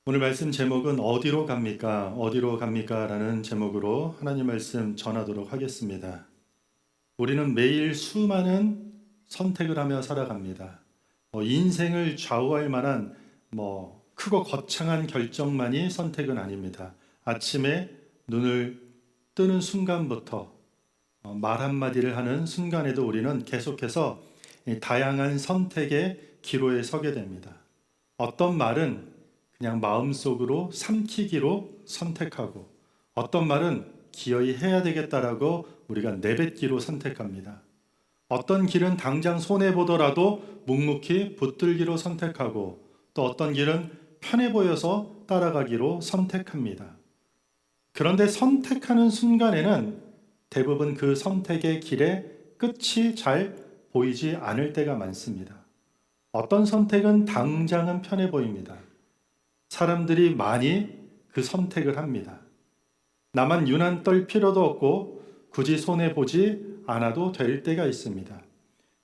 오늘 말씀 제목은 어디로 갑니까? 어디로 갑니까? 라는 제목으로 하나님 말씀 전하도록 하겠습니다. 우리는 매일 수많은 선택을 하며 살아갑니다. 인생을 좌우할 만한 크고 거창한 결정만이 선택은 아닙니다. 아침에 눈을 뜨는 순간부터 말 한마디를 하는 순간에도 우리는 계속해서 이 다양한 선택의 기로에 서게 됩니다. 어떤 말은 그냥 마음속으로 삼키기로 선택하고, 어떤 말은 기어이 해야 되겠다라고 우리가 내뱉기로 선택합니다. 어떤 길은 당장 손해보더라도 묵묵히 붙들기로 선택하고, 또 어떤 길은 편해 보여서 따라가기로 선택합니다. 그런데 선택하는 순간에는 대부분 그 선택의 길의 끝이 잘 보이지 않을 때가 많습니다. 어떤 선택은 당장은 편해 보입니다. 사람들이 많이 그 선택을 합니다. 나만 유난 떨 필요도 없고 굳이 손해보지 않아도 될 때가 있습니다.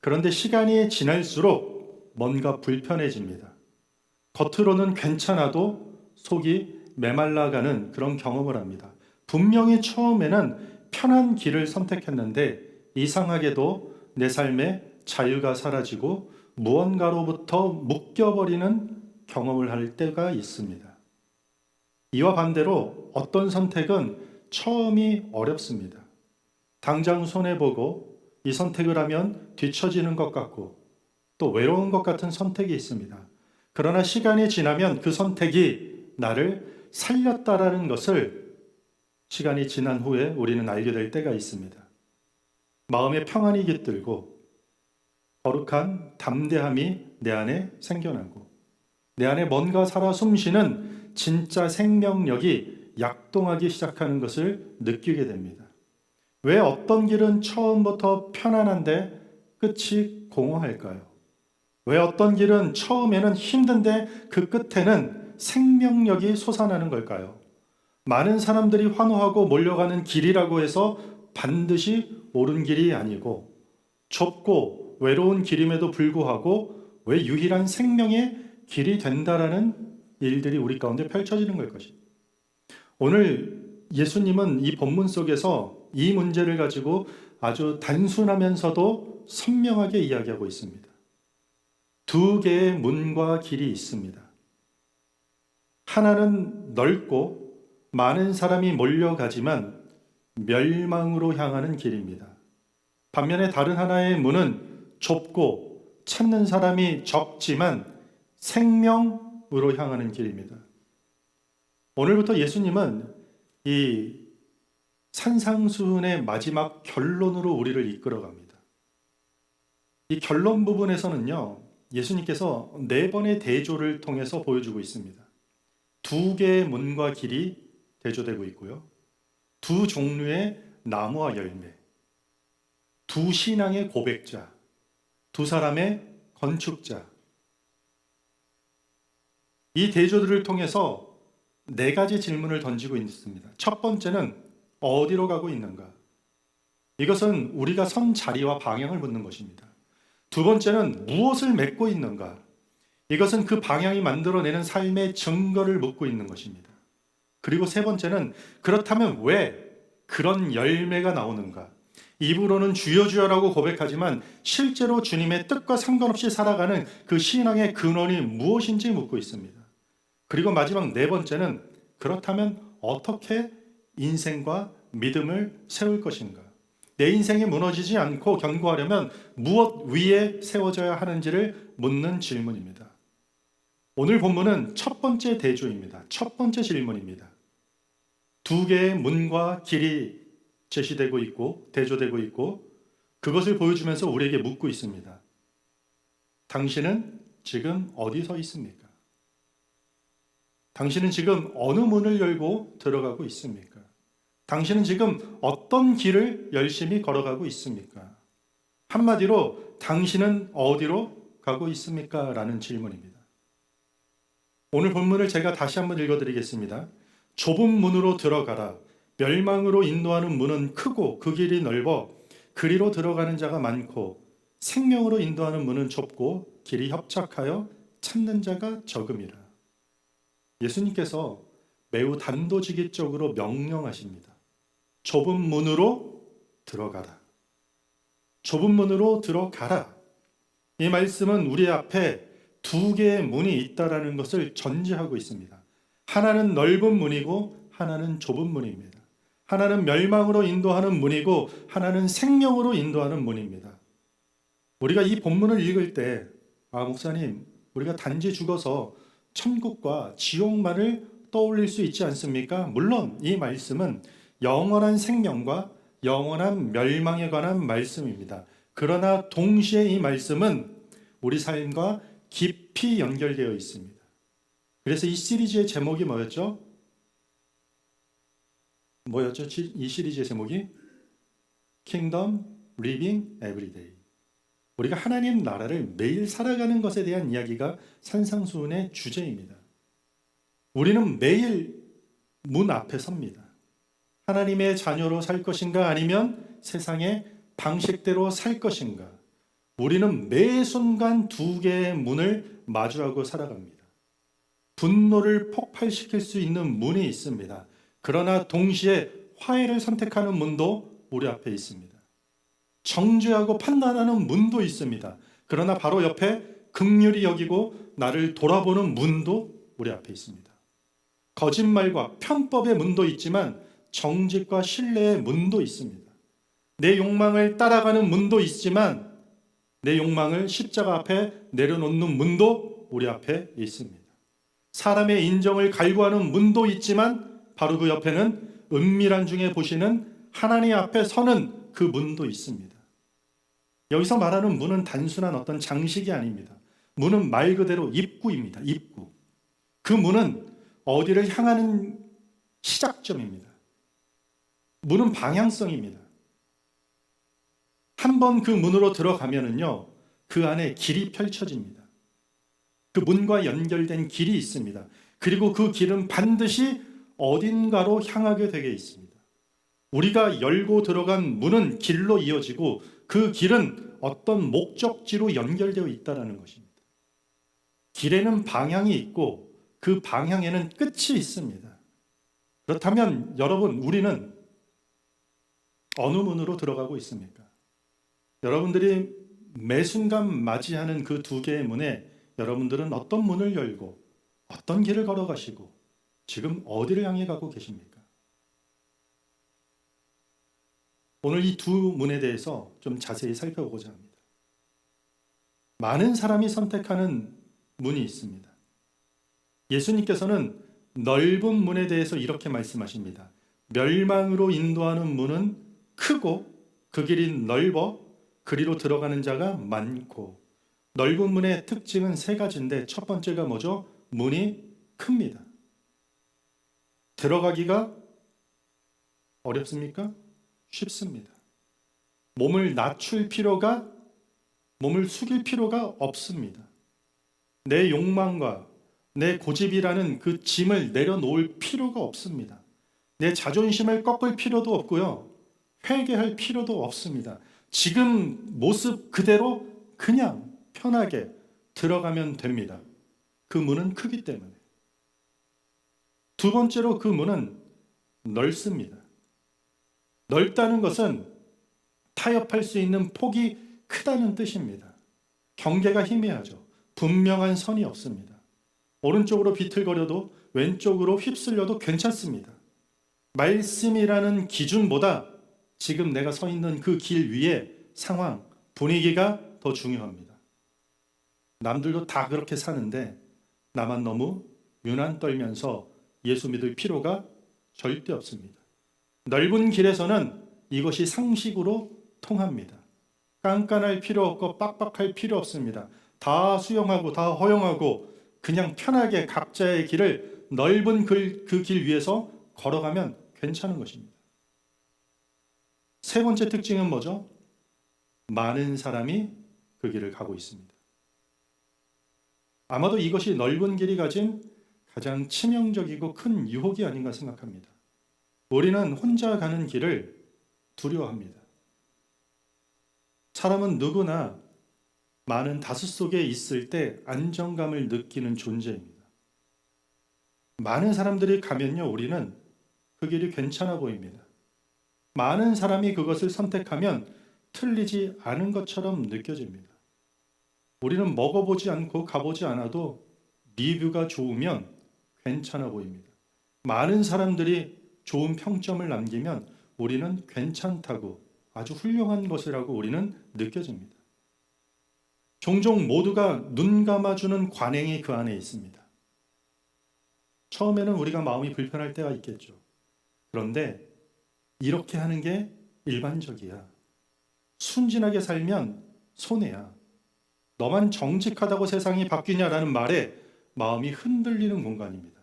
그런데 시간이 지날수록 뭔가 불편해집니다. 겉으로는 괜찮아도 속이 메말라가는 그런 경험을 합니다. 분명히 처음에는 편한 길을 선택했는데 이상하게도 내 삶에 자유가 사라지고 무언가로부터 묶여버리는 경험을 할 때가 있습니다. 이와 반대로 어떤 선택은 처음이 어렵습니다. 당장 손해보고 이 선택을 하면 뒤처지는 것 같고 또 외로운 것 같은 선택이 있습니다. 그러나 시간이 지나면 그 선택이 나를 살렸다라는 것을 시간이 지난 후에 우리는 알게 될 때가 있습니다. 마음에 평안이 깃들고 거룩한 담대함이 내 안에 생겨나고 내 안에 뭔가 살아 숨쉬는 진짜 생명력이 약동하기 시작하는 것을 느끼게 됩니다. 왜 어떤 길은 처음부터 편안한데 끝이 공허할까요? 왜 어떤 길은 처음에는 힘든데 그 끝에는 생명력이 솟아나는 걸까요? 많은 사람들이 환호하고 몰려가는 길이라고 해서 반드시 옳은 길이 아니고 좁고 외로운 길임에도 불구하고 왜 유일한 생명의 길이 된다라는 일들이 우리 가운데 펼쳐지는 걸 것입니다. 오늘 예수님은 이 본문 속에서 이 문제를 가지고 아주 단순하면서도 선명하게 이야기하고 있습니다. 두 개의 문과 길이 있습니다. 하나는 넓고 많은 사람이 몰려가지만 멸망으로 향하는 길입니다. 반면에 다른 하나의 문은 좁고 찾는 사람이 적지만 생명으로 향하는 길입니다. 오늘부터 예수님은 이 산상수훈의 마지막 결론으로 우리를 이끌어 갑니다. 이 결론 부분에서는요, 예수님께서 네 번의 대조를 통해서 보여주고 있습니다. 두 개의 문과 길이 대조되고 있고요. 두 종류의 나무와 열매, 두 신앙의 고백자, 두 사람의 건축자. 이 대조들을 통해서 네 가지 질문을 던지고 있습니다. 첫 번째는 어디로 가고 있는가? 이것은 우리가 선 자리와 방향을 묻는 것입니다. 두 번째는 무엇을 맺고 있는가? 이것은 그 방향이 만들어내는 삶의 증거를 묻고 있는 것입니다. 그리고 세 번째는 그렇다면 왜 그런 열매가 나오는가? 입으로는 주여 주여라고 고백하지만 실제로 주님의 뜻과 상관없이 살아가는 그 신앙의 근원이 무엇인지 묻고 있습니다. 그리고 마지막 네 번째는 그렇다면 어떻게 인생과 믿음을 세울 것인가? 내 인생이 무너지지 않고 견고하려면 무엇 위에 세워져야 하는지를 묻는 질문입니다. 오늘 본문은 첫 번째 대조입니다. 첫 번째 질문입니다. 두 개의 문과 길이 제시되고 있고 대조되고 있고 그것을 보여주면서 우리에게 묻고 있습니다. 당신은 지금 어디 서 있습니까? 당신은 지금 어느 문을 열고 들어가고 있습니까? 당신은 지금 어떤 길을 열심히 걸어가고 있습니까? 한마디로 당신은 어디로 가고 있습니까? 라는 질문입니다. 오늘 본문을 제가 다시 한번 읽어드리겠습니다. 좁은 문으로 들어가라. 멸망으로 인도하는 문은 크고 그 길이 넓어 그리로 들어가는 자가 많고 생명으로 인도하는 문은 좁고 길이 협착하여 찾는 자가 적음이라. 예수님께서 매우 단도직입적으로 명령하십니다. 좁은 문으로 들어가라. 좁은 문으로 들어가라. 이 말씀은 우리 앞에 두 개의 문이 있다라는 것을 전제하고 있습니다. 하나는 넓은 문이고 하나는 좁은 문입니다. 하나는 멸망으로 인도하는 문이고 하나는 생명으로 인도하는 문입니다. 우리가 이 본문을 읽을 때 목사님, 우리가 단지 죽어서 천국과 지옥만을 떠올릴 수 있지 않습니까? 물론 이 말씀은 영원한 생명과 영원한 멸망에 관한 말씀입니다. 그러나 동시에 이 말씀은 우리 삶과 깊이 연결되어 있습니다. 그래서 이 시리즈의 제목이 뭐였죠? 이 시리즈의 제목이 Kingdom Living Everyday. 우리가 하나님 나라를 매일 살아가는 것에 대한 이야기가 산상수훈의 주제입니다. 우리는 매일 문 앞에 섭니다. 하나님의 자녀로 살 것인가 아니면 세상의 방식대로 살 것인가. 우리는 매 순간 두 개의 문을 마주하고 살아갑니다. 분노를 폭발시킬 수 있는 문이 있습니다. 그러나 동시에 화해를 선택하는 문도 우리 앞에 있습니다. 정죄하고 판단하는 문도 있습니다. 그러나 바로 옆에 긍휼히 여기고 나를 돌아보는 문도 우리 앞에 있습니다. 거짓말과 편법의 문도 있지만 정직과 신뢰의 문도 있습니다. 내 욕망을 따라가는 문도 있지만 내 욕망을 십자가 앞에 내려놓는 문도 우리 앞에 있습니다. 사람의 인정을 갈구하는 문도 있지만 바로 그 옆에는 은밀한 중에 보시는 하나님 앞에 서는 그 문도 있습니다. 여기서 말하는 문은 단순한 어떤 장식이 아닙니다. 문은 말 그대로 입구입니다. 입구. 그 문은 어디를 향하는 시작점입니다. 문은 방향성입니다. 한번 그 문으로 들어가면은요, 그 안에 길이 펼쳐집니다. 그 문과 연결된 길이 있습니다. 그리고 그 길은 반드시 어딘가로 향하게 되게 있습니다. 우리가 열고 들어간 문은 길로 이어지고 그 길은 어떤 목적지로 연결되어 있다는 것입니다. 길에는 방향이 있고 그 방향에는 끝이 있습니다. 그렇다면 여러분, 우리는 어느 문으로 들어가고 있습니까? 여러분들이 매 순간 맞이하는 그 두 개의 문에 여러분들은 어떤 문을 열고 어떤 길을 걸어가시고 지금 어디를 향해 가고 계십니까? 오늘 이 두 문에 대해서 좀 자세히 살펴보고자 합니다. 많은 사람이 선택하는 문이 있습니다. 예수님께서는 넓은 문에 대해서 이렇게 말씀하십니다. 멸망으로 인도하는 문은 크고 그 길이 넓어 그리로 들어가는 자가 많고. 넓은 문의 특징은 세 가지인데 첫 번째가 뭐죠? 문이 큽니다. 들어가기가 어렵습니까? 쉽습니다. 몸을 숙일 필요가 없습니다. 내 욕망과 내 고집이라는 그 짐을 내려놓을 필요가 없습니다. 내 자존심을 꺾을 필요도 없고요. 회개할 필요도 없습니다. 지금 모습 그대로 그냥 편하게 들어가면 됩니다. 그 문은 크기 때문에. 두 번째로 그 문은 넓습니다. 넓다는 것은 타협할 수 있는 폭이 크다는 뜻입니다. 경계가 희미하죠. 분명한 선이 없습니다. 오른쪽으로 비틀거려도 왼쪽으로 휩쓸려도 괜찮습니다. 말씀이라는 기준보다 지금 내가 서 있는 그 길 위에 상황, 분위기가 더 중요합니다. 남들도 다 그렇게 사는데 나만 너무 유난 떨면서 예수 믿을 필요가 절대 없습니다. 넓은 길에서는 이것이 상식으로 통합니다. 깐깐할 필요 없고 빡빡할 필요 없습니다. 다 수용하고 다 허용하고 그냥 편하게 각자의 길을 넓은 그 길 위에서 걸어가면 괜찮은 것입니다. 세 번째 특징은 뭐죠? 많은 사람이 그 길을 가고 있습니다. 아마도 이것이 넓은 길이 가진 가장 치명적이고 큰 유혹이 아닌가 생각합니다. 우리는 혼자 가는 길을 두려워합니다. 사람은 누구나 많은 다수 속에 있을 때 안정감을 느끼는 존재입니다. 많은 사람들이 가면요, 우리는 그 길이 괜찮아 보입니다. 많은 사람이 그것을 선택하면 틀리지 않은 것처럼 느껴집니다. 우리는 먹어보지 않고 가보지 않아도 리뷰가 좋으면 괜찮아 보입니다. 많은 사람들이 좋은 평점을 남기면 우리는 괜찮다고, 아주 훌륭한 것이라고 우리는 느껴집니다. 종종 모두가 눈 감아주는 관행이 그 안에 있습니다. 처음에는 우리가 마음이 불편할 때가 있겠죠. 그런데 이렇게 하는 게 일반적이야. 순진하게 살면 손해야. 너만 정직하다고 세상이 바뀌냐라는 말에 마음이 흔들리는 공간입니다.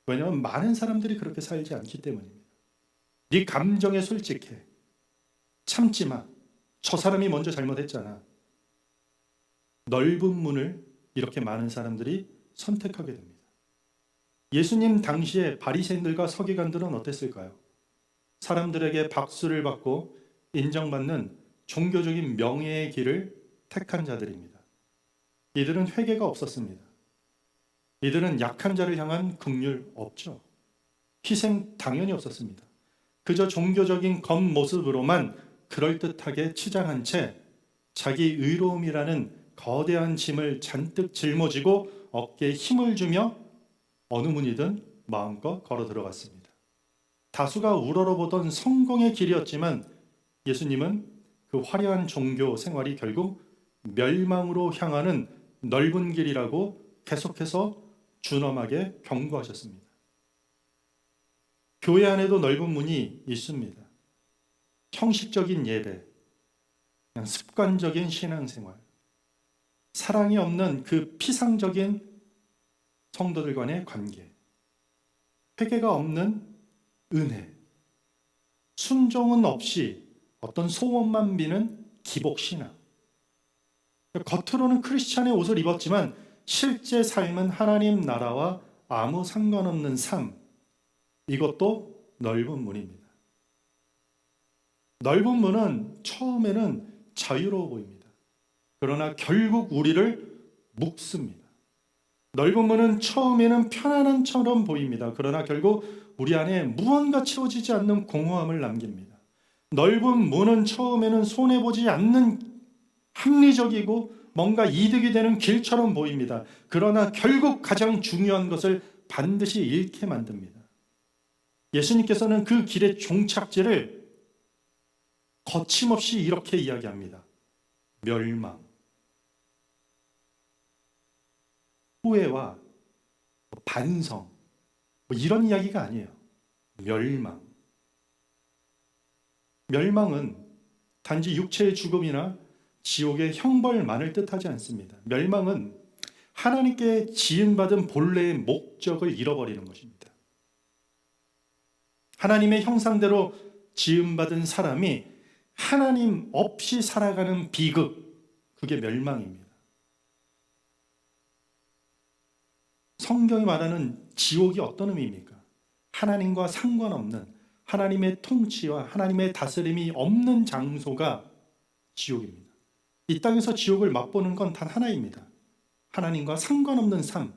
왜냐하면 많은 사람들이 그렇게 살지 않기 때문입니다. 네 감정에 솔직해. 참지 마. 저 사람이 먼저 잘못했잖아. 넓은 문을 이렇게 많은 사람들이 선택하게 됩니다. 예수님 당시에 바리새인들과 서기관들은 어땠을까요? 사람들에게 박수를 받고 인정받는 종교적인 명예의 길을 택한 자들입니다. 이들은 회개가 없었습니다. 이들은 약한 자를 향한 긍휼 없죠. 희생 당연히 없었습니다. 그저 종교적인 겉모습으로만 그럴듯하게 치장한 채 자기 의로움이라는 거대한 짐을 잔뜩 짊어지고 어깨에 힘을 주며 어느 문이든 마음껏 걸어 들어갔습니다. 다수가 우러러보던 성공의 길이었지만 예수님은 그 화려한 종교 생활이 결국 멸망으로 향하는 넓은 길이라고 계속해서 준엄하게 경고하셨습니다. 교회 안에도 넓은 문이 있습니다. 형식적인 예배, 그냥 습관적인 신앙생활, 사랑이 없는 그 피상적인 성도들 간의 관계, 회개가 없는 은혜, 순종은 없이 어떤 소원만 비는 기복신앙. 겉으로는 크리스찬의 옷을 입었지만 실제 삶은 하나님 나라와 아무 상관없는 삶. 이것도 넓은 문입니다. 넓은 문은 처음에는 자유로워 보입니다. 그러나 결국 우리를 묶습니다. 넓은 문은 처음에는 편안함처럼 보입니다. 그러나 결국 우리 안에 무언가 채워지지 않는 공허함을 남깁니다. 넓은 문은 처음에는 손해보지 않는 합리적이고 뭔가 이득이 되는 길처럼 보입니다. 그러나 결국 가장 중요한 것을 반드시 잃게 만듭니다. 예수님께서는 그 길의 종착지를 거침없이 이렇게 이야기합니다. 멸망. 후회와 반성, 이런 이야기가 아니에요. 멸망. 멸망은 단지 육체의 죽음이나 지옥의 형벌만을 뜻하지 않습니다. 멸망은 하나님께 지음받은 본래의 목적을 잃어버리는 것입니다. 하나님의 형상대로 지음받은 사람이 하나님 없이 살아가는 비극, 그게 멸망입니다. 성경이 말하는 지옥이 어떤 의미입니까? 하나님과 상관없는, 하나님의 통치와 하나님의 다스림이 없는 장소가 지옥입니다. 이 땅에서 지옥을 맛보는 건 단 하나입니다. 하나님과 상관없는 삶,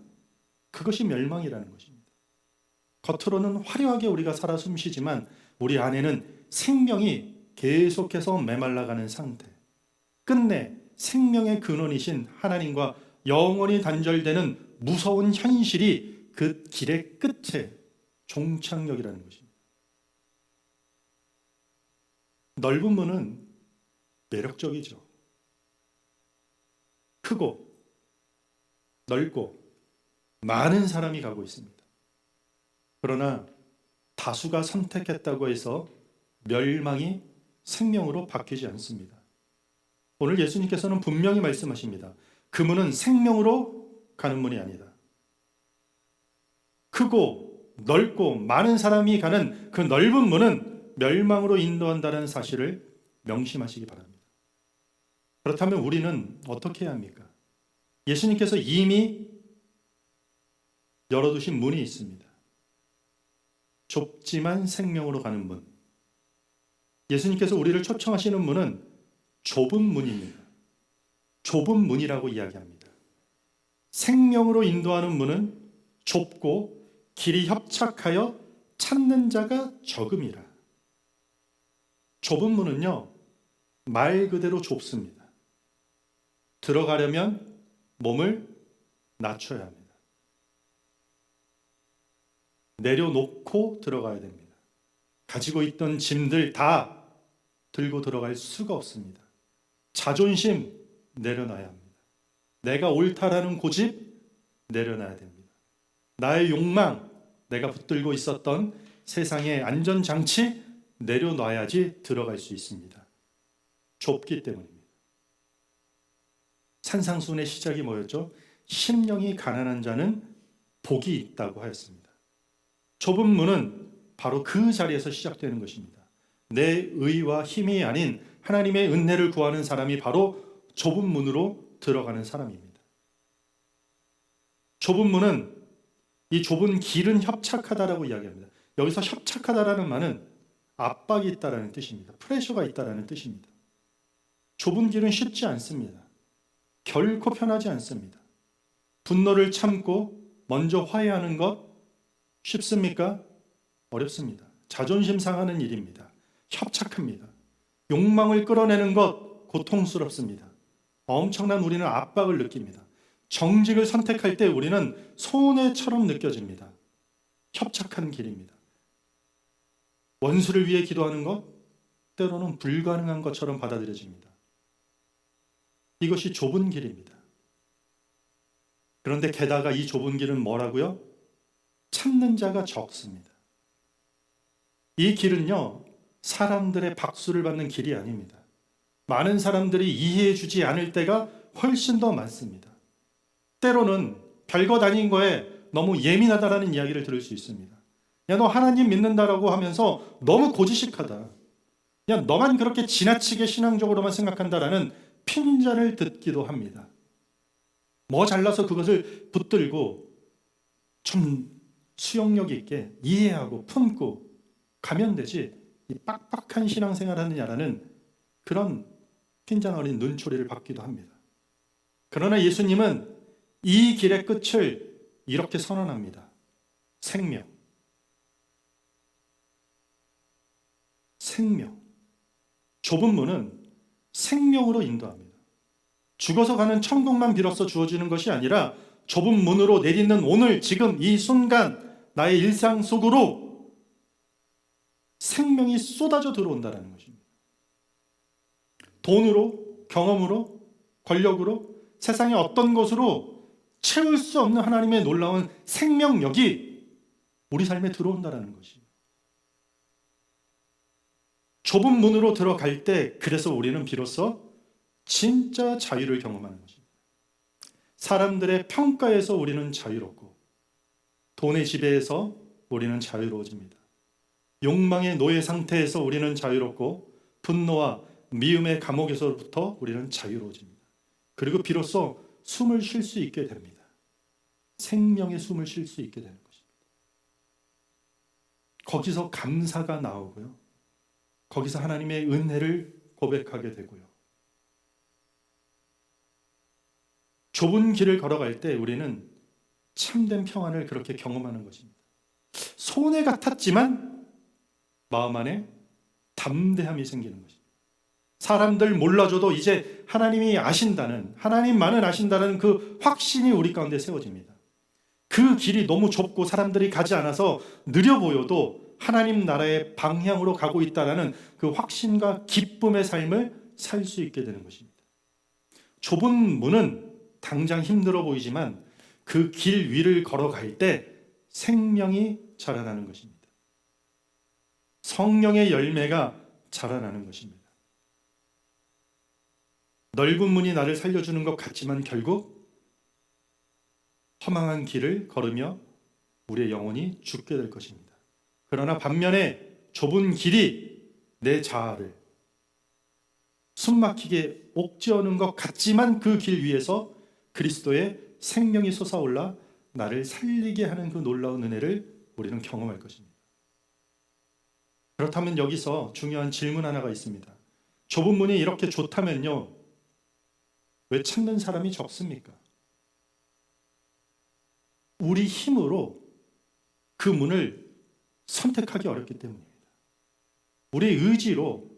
그것이 멸망이라는 것입니다. 겉으로는 화려하게 우리가 살아 숨쉬지만 우리 안에는 생명이 계속해서 메말라가는 상태, 끝내 생명의 근원이신 하나님과 영원히 단절되는 무서운 현실이 그 길의 끝에 종착역이라는 것입니다. 넓은 문은 매력적이죠. 크고 넓고 많은 사람이 가고 있습니다. 그러나 다수가 선택했다고 해서 멸망이 생명으로 바뀌지 않습니다. 오늘 예수님께서는 분명히 말씀하십니다. 그 문은 생명으로 가는 문이 아니다. 크고 넓고 많은 사람이 가는 그 넓은 문은 멸망으로 인도한다는 사실을 명심하시기 바랍니다. 그렇다면 우리는 어떻게 해야 합니까? 예수님께서 이미 열어두신 문이 있습니다. 좁지만 생명으로 가는 문. 예수님께서 우리를 초청하시는 문은 좁은 문입니다. 좁은 문이라고 이야기합니다. 생명으로 인도하는 문은 좁고 길이 협착하여 찾는 자가 적음이라. 좁은 문은요, 말 그대로 좁습니다. 들어가려면 몸을 낮춰야 합니다. 내려놓고 들어가야 됩니다. 가지고 있던 짐들 다 들고 들어갈 수가 없습니다. 자존심 내려놔야 합니다. 내가 옳다라는 고집 내려놔야 됩니다. 나의 욕망, 내가 붙들고 있었던 세상의 안전장치 내려놔야지 들어갈 수 있습니다. 좁기 때문입니다. 산상수훈의 시작이 뭐였죠? 심령이 가난한 자는 복이 있다고 하였습니다. 좁은 문은 바로 그 자리에서 시작되는 것입니다. 내 의와 힘이 아닌 하나님의 은혜를 구하는 사람이 바로 좁은 문으로 들어가는 사람입니다. 좁은 문은, 이 좁은 길은 협착하다라고 이야기합니다. 여기서 협착하다라는 말은 압박이 있다라는 뜻입니다. 프레셔가 있다라는 뜻입니다. 좁은 길은 쉽지 않습니다. 결코 편하지 않습니다. 분노를 참고 먼저 화해하는 것 쉽습니까? 어렵습니다. 자존심 상하는 일입니다. 협착합니다. 욕망을 끌어내는 것 고통스럽습니다. 엄청난 우리는 압박을 느낍니다. 정직을 선택할 때 우리는 손해처럼 느껴집니다. 협착한 길입니다. 원수를 위해 기도하는 것 때로는 불가능한 것처럼 받아들여집니다. 이것이 좁은 길입니다. 그런데 게다가 이 좁은 길은 뭐라고요? 찾는 자가 적습니다. 이 길은요, 사람들의 박수를 받는 길이 아닙니다. 많은 사람들이 이해해 주지 않을 때가 훨씬 더 많습니다. 때로는 별것 아닌 거에 너무 예민하다라는 이야기를 들을 수 있습니다. 야, 너 하나님 믿는다라고 하면서 너무 고지식하다. 야, 너만 그렇게 지나치게 신앙적으로만 생각한다라는 핀잔을 듣기도 합니다. 뭐 잘나서 그것을 붙들고 좀 수용력 있게 이해하고 품고 가면 되지, 이 빡빡한 신앙생활 하느냐라는 그런 핀잔 어린 눈초리를 받기도 합니다. 그러나 예수님은 이 길의 끝을 이렇게 선언합니다. 생명. 생명. 좁은 문은 생명으로 인도합니다. 죽어서 가는 천국만 비로소 주어지는 것이 아니라 좁은 문으로 내딛는 오늘 지금 이 순간 나의 일상 속으로 생명이 쏟아져 들어온다는 것입니다. 돈으로, 경험으로, 권력으로, 세상의 어떤 것으로 채울 수 없는 하나님의 놀라운 생명력이 우리 삶에 들어온다는 것이에요. 좁은 문으로 들어갈 때 그래서 우리는 비로소 진짜 자유를 경험하는 것입니다. 사람들의 평가에서 우리는 자유롭고 돈의 지배에서 우리는 자유로워집니다. 욕망의 노예 상태에서 우리는 자유롭고 분노와 미움의 감옥에서부터 우리는 자유로워집니다. 그리고 비로소 숨을 쉴 수 있게 됩니다. 생명의 숨을 쉴 수 있게 되는 것입니다. 거기서 감사가 나오고요. 거기서 하나님의 은혜를 고백하게 되고요. 좁은 길을 걸어갈 때 우리는 참된 평안을 그렇게 경험하는 것입니다. 손해 같았지만 마음 안에 담대함이 생기는 것입니다. 사람들 몰라줘도 이제 하나님이 아신다는, 하나님만을 아신다는 그 확신이 우리 가운데 세워집니다. 그 길이 너무 좁고 사람들이 가지 않아서 느려 보여도 하나님 나라의 방향으로 가고 있다는 그 확신과 기쁨의 삶을 살 수 있게 되는 것입니다. 좁은 문은 당장 힘들어 보이지만 그 길 위를 걸어갈 때 생명이 자라나는 것입니다. 성령의 열매가 자라나는 것입니다. 넓은 문이 나를 살려주는 것 같지만 결국 허망한 길을 걸으며 우리의 영혼이 죽게 될 것입니다. 그러나 반면에 좁은 길이 내 자아를 숨막히게 옥죄어는 것 같지만 그 길 위에서 그리스도의 생명이 솟아올라 나를 살리게 하는 그 놀라운 은혜를 우리는 경험할 것입니다. 그렇다면 여기서 중요한 질문 하나가 있습니다. 좁은 문이 이렇게 좋다면요, 왜 찾는 사람이 적습니까? 우리 힘으로 그 문을 선택하기 어렵기 때문입니다. 우리의 의지로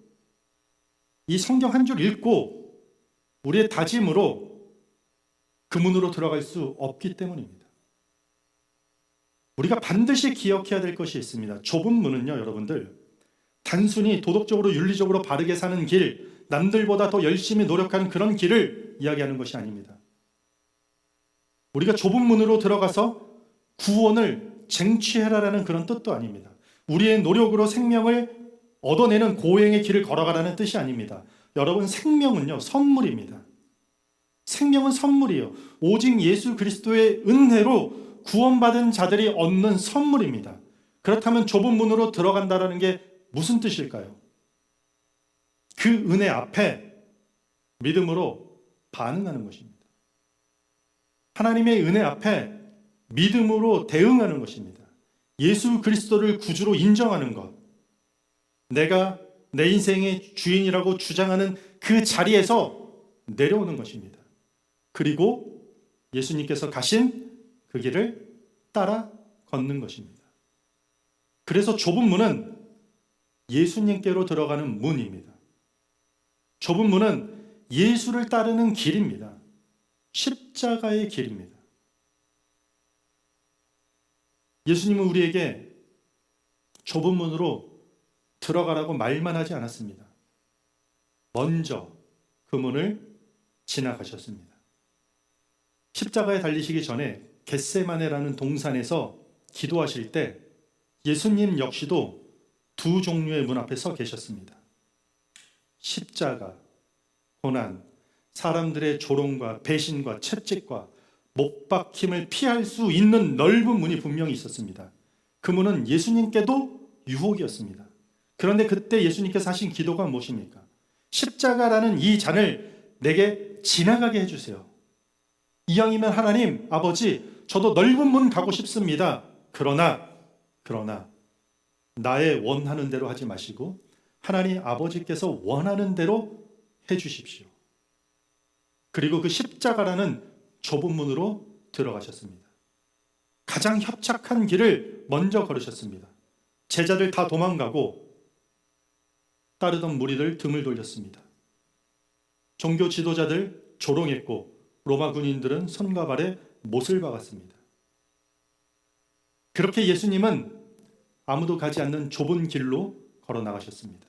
이 성경 한 줄 읽고 우리의 다짐으로 그 문으로 들어갈 수 없기 때문입니다. 우리가 반드시 기억해야 될 것이 있습니다. 좁은 문은요, 여러분들, 단순히 도덕적으로 윤리적으로 바르게 사는 길, 남들보다 더 열심히 노력하는 그런 길을 이야기하는 것이 아닙니다. 우리가 좁은 문으로 들어가서 구원을 쟁취해라라는 그런 뜻도 아닙니다. 우리의 노력으로 생명을 얻어내는 고행의 길을 걸어가라는 뜻이 아닙니다. 여러분, 생명은요, 선물입니다. 생명은 선물이에요. 오직 예수 그리스도의 은혜로 구원받은 자들이 얻는 선물입니다. 그렇다면 좁은 문으로 들어간다는 게 무슨 뜻일까요? 그 은혜 앞에 믿음으로 반응하는 것입니다. 하나님의 은혜 앞에 믿음으로 대응하는 것입니다. 예수 그리스도를 구주로 인정하는 것, 내가 내 인생의 주인이라고 주장하는 그 자리에서 내려오는 것입니다. 그리고 예수님께서 가신 그 길을 따라 걷는 것입니다. 그래서 좁은 문은 예수님께로 들어가는 문입니다. 좁은 문은 예수를 따르는 길입니다. 십자가의 길입니다. 예수님은 우리에게 좁은 문으로 들어가라고 말만 하지 않았습니다. 먼저 그 문을 지나가셨습니다. 십자가에 달리시기 전에 겟세마네라는 동산에서 기도하실 때 예수님 역시도 두 종류의 문 앞에 서 계셨습니다. 십자가, 고난, 사람들의 조롱과 배신과 채찍과 못 박힘을 피할 수 있는 넓은 문이 분명히 있었습니다. 그 문은 예수님께도 유혹이었습니다. 그런데 그때 예수님께서 하신 기도가 무엇입니까? 십자가라는 이 잔을 내게 지나가게 해주세요. 이왕이면 하나님 아버지, 저도 넓은 문 가고 싶습니다. 그러나 나의 원하는 대로 하지 마시고 하나님 아버지께서 원하는 대로 해주십시오. 그리고 그 십자가라는 좁은 문으로 들어가셨습니다. 가장 협착한 길을 먼저 걸으셨습니다. 제자들 다 도망가고 따르던 무리들 등을 돌렸습니다. 종교 지도자들 조롱했고 로마 군인들은 손과 발에 못을 박았습니다. 그렇게 예수님은 아무도 가지 않는 좁은 길로 걸어 나가셨습니다.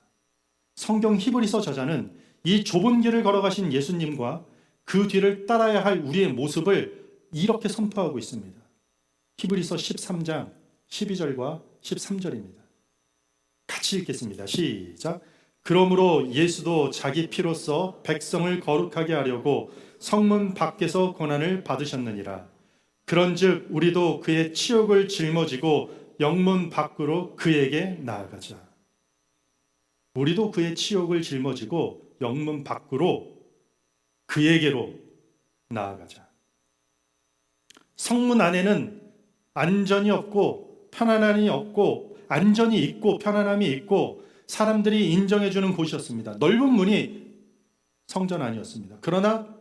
성경 히브리서 저자는 이 좁은 길을 걸어가신 예수님과 그 뒤를 따라야 할 우리의 모습을 이렇게 선포하고 있습니다. 히브리서 13장 12절과 13절입니다. 같이 읽겠습니다. 시작. 그러므로 예수도 자기 피로써 백성을 거룩하게 하려고 성문 밖에서 고난을 받으셨느니라. 그런즉 우리도 그의 치욕을 짊어지고 영문 밖으로 그에게 나아가자. 우리도 그의 치욕을 짊어지고 영문 밖으로 그에게로 나아가자. 성문 안에는 안전이 없고 편안함이 없고 안전이 있고 편안함이 있고 사람들이 인정해주는 곳이었습니다. 넓은 문이 성전 아니었습니다. 그러나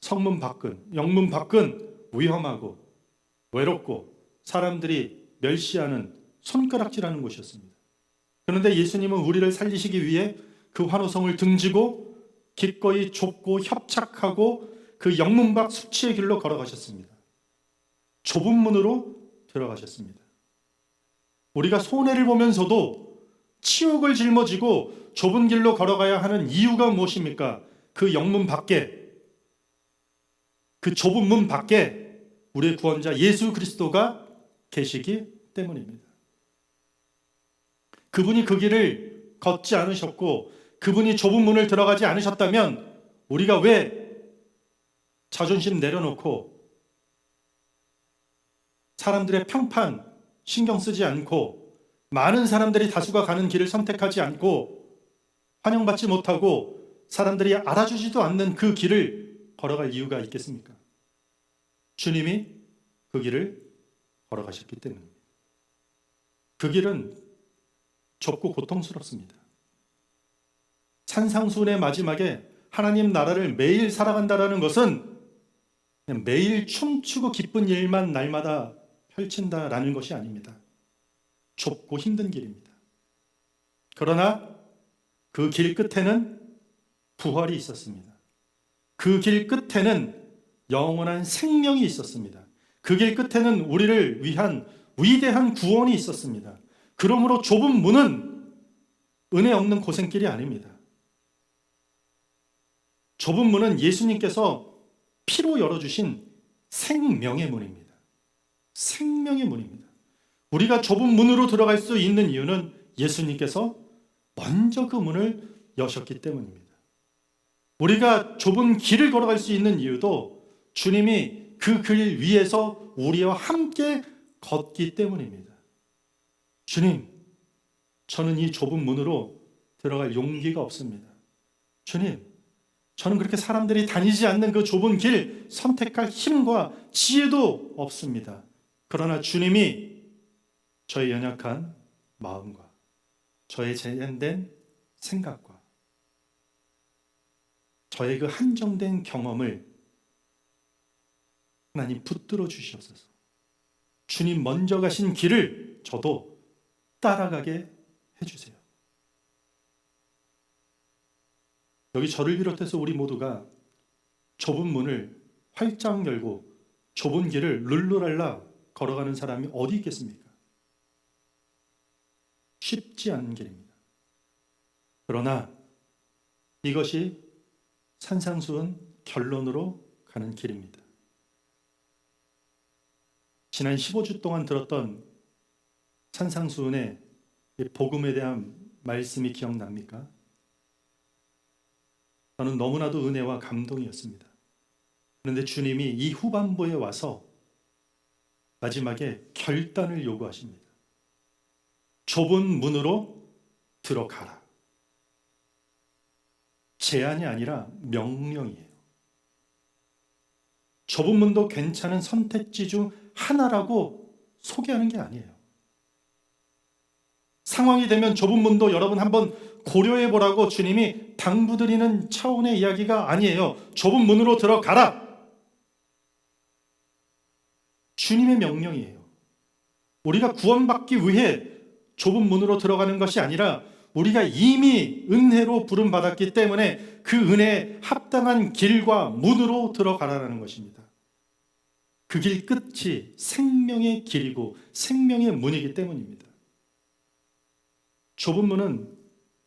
성문 밖은, 영문 밖은 위험하고 외롭고 사람들이 멸시하는 손가락질하는 곳이었습니다. 그런데 예수님은 우리를 살리시기 위해 그 환호성을 등지고 기꺼이 좁고 협착하고 그 영문 밖 수치의 길로 걸어가셨습니다. 좁은 문으로 들어가셨습니다. 우리가 손해를 보면서도 치욕을 짊어지고 좁은 길로 걸어가야 하는 이유가 무엇입니까? 그 영문 밖에, 그 좁은 문 밖에 우리의 구원자 예수 그리스도가 계시기 때문입니다. 그분이 그 길을 걷지 않으셨고 그분이 좁은 문을 들어가지 않으셨다면 우리가 왜 자존심 내려놓고 사람들의 평판 신경 쓰지 않고 많은 사람들이 다수가 가는 길을 선택하지 않고 환영받지 못하고 사람들이 알아주지도 않는 그 길을 걸어갈 이유가 있겠습니까? 주님이 그 길을 걸어가셨기 때문입니다. 그 길은 좁고 고통스럽습니다. 산상수훈의 마지막에 하나님 나라를 매일 살아간다는 것은 그냥 매일 춤추고 기쁜 일만 날마다 펼친다라는 것이 아닙니다. 좁고 힘든 길입니다. 그러나 그 길 끝에는 부활이 있었습니다. 그 길 끝에는 영원한 생명이 있었습니다. 그 길 끝에는 우리를 위한 위대한 구원이 있었습니다. 그러므로 좁은 문은 은혜 없는 고생길이 아닙니다. 좁은 문은 예수님께서 피로 열어주신 생명의 문입니다. 생명의 문입니다. 우리가 좁은 문으로 들어갈 수 있는 이유는 예수님께서 먼저 그 문을 여셨기 때문입니다. 우리가 좁은 길을 걸어갈 수 있는 이유도 주님이 그 길 위에서 우리와 함께 걷기 때문입니다. 주님, 저는 이 좁은 문으로 들어갈 용기가 없습니다. 주님, 저는 그렇게 사람들이 다니지 않는 그 좁은 길 선택할 힘과 지혜도 없습니다. 그러나 주님이 저의 연약한 마음과 저의 제한된 생각과 저의 그 한정된 경험을 하나님 붙들어 주시옵소서. 주님 먼저 가신 길을 저도 따라가게 해주세요. 여기 저를 비롯해서 우리 모두가 좁은 문을 활짝 열고 좁은 길을 룰루랄라 걸어가는 사람이 어디 있겠습니까? 쉽지 않은 길입니다. 그러나 이것이 산상수훈 결론으로 가는 길입니다. 지난 15주 동안 들었던 산상수훈의 복음에 대한 말씀이 기억납니까? 저는 너무나도 은혜와 감동이었습니다. 그런데 주님이 이 후반부에 와서 마지막에 결단을 요구하십니다. 좁은 문으로 들어가라. 제안이 아니라 명령이에요. 좁은 문도 괜찮은 선택지 중 하나라고 소개하는 게 아니에요. 상황이 되면 좁은 문도 여러분 한번 고려해 보라고 주님이 당부드리는 차원의 이야기가 아니에요. 좁은 문으로 들어가라. 주님의 명령이에요. 우리가 구원받기 위해 좁은 문으로 들어가는 것이 아니라 우리가 이미 은혜로 부름받았기 때문에 그 은혜에 합당한 길과 문으로 들어가라는 것입니다. 그 길 끝이 생명의 길이고 생명의 문이기 때문입니다. 좁은 문은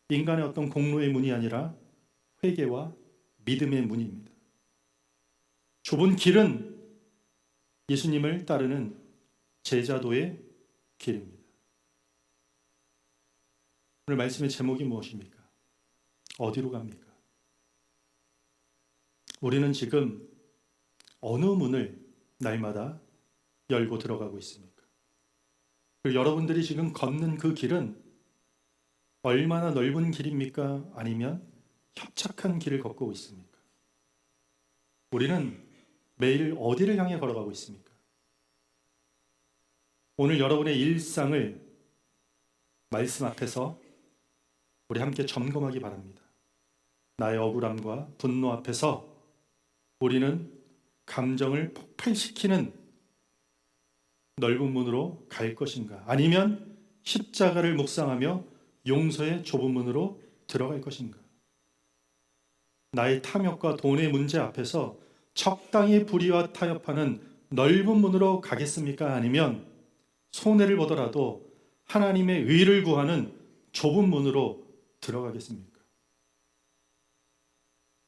인간의 어떤 공로의 문이 아니라 회개와 믿음의 문입니다. 좁은 길은 예수님을 따르는 제자도의 길입니다. 오늘 말씀의 제목이 무엇입니까? 어디로 갑니까? 우리는 지금 어느 문을 날마다 열고 들어가고 있습니까? 그리고 여러분들이 지금 걷는 그 길은 얼마나 넓은 길입니까? 아니면 협착한 길을 걷고 있습니까? 우리는 매일 어디를 향해 걸어가고 있습니까? 오늘 여러분의 일상을 말씀 앞에서 우리 함께 점검하기 바랍니다. 나의 억울함과 분노 앞에서 우리는 감정을 폭발시키는 넓은 문으로 갈 것인가? 아니면 십자가를 묵상하며 용서의 좁은 문으로 들어갈 것인가? 나의 탐욕과 돈의 문제 앞에서 적당히 불의와 타협하는 넓은 문으로 가겠습니까? 아니면 손해를 보더라도 하나님의 의를 구하는 좁은 문으로 들어가겠습니까?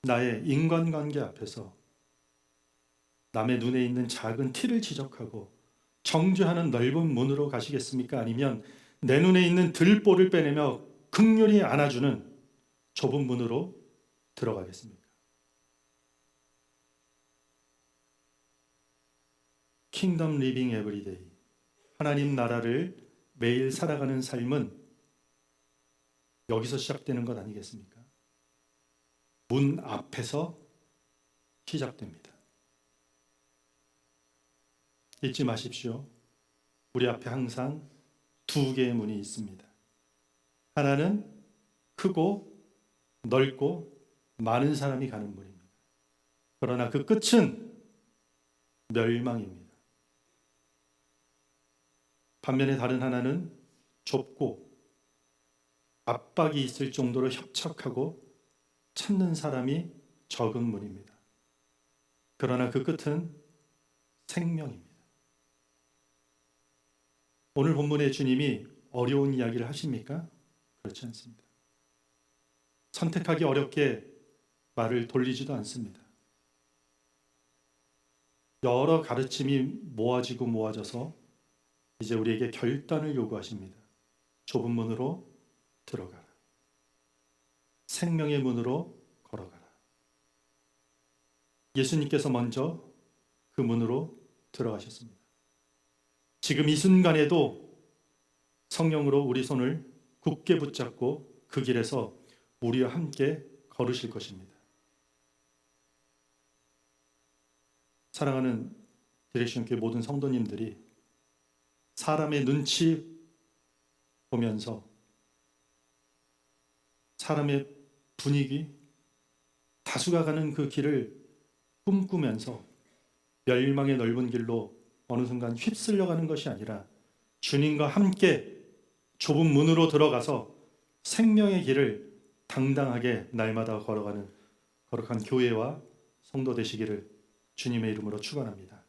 나의 인간관계 앞에서 남의 눈에 있는 작은 티를 지적하고 정죄하는 넓은 문으로 가시겠습니까? 아니면 내 눈에 있는 들보를 빼내며 긍휼히 안아주는 좁은 문으로 들어가겠습니까? 킹덤 리빙 에브리데이, 하나님 나라를 매일 살아가는 삶은 여기서 시작되는 것 아니겠습니까? 문 앞에서 시작됩니다. 잊지 마십시오. 우리 앞에 항상 두 개의 문이 있습니다. 하나는 크고 넓고 많은 사람이 가는 문입니다. 그러나 그 끝은 멸망입니다. 반면에 다른 하나는 좁고 압박이 있을 정도로 협착하고 찾는 사람이 적은 문입니다. 그러나 그 끝은 생명입니다. 오늘 본문의 주님이 어려운 이야기를 하십니까? 그렇지 않습니다. 선택하기 어렵게 말을 돌리지도 않습니다. 여러 가르침이 모아지고 모아져서 이제 우리에게 결단을 요구하십니다. 좁은 문으로 들어가라. 생명의 문으로 걸어가라. 예수님께서 먼저 그 문으로 들어가셨습니다. 지금 이 순간에도 성령으로 우리 손을 굳게 붙잡고 그 길에서 우리와 함께 걸으실 것입니다. 사랑하는 디렉션교회 모든 성도님들이 사람의 눈치 보면서 사람의 분위기, 다수가 가는 그 길을 꿈꾸면서 멸망의 넓은 길로 어느 순간 휩쓸려 가는 것이 아니라 주님과 함께 좁은 문으로 들어가서 생명의 길을 당당하게 날마다 걸어가는 거룩한 교회와 성도 되시기를 주님의 이름으로 축원합니다.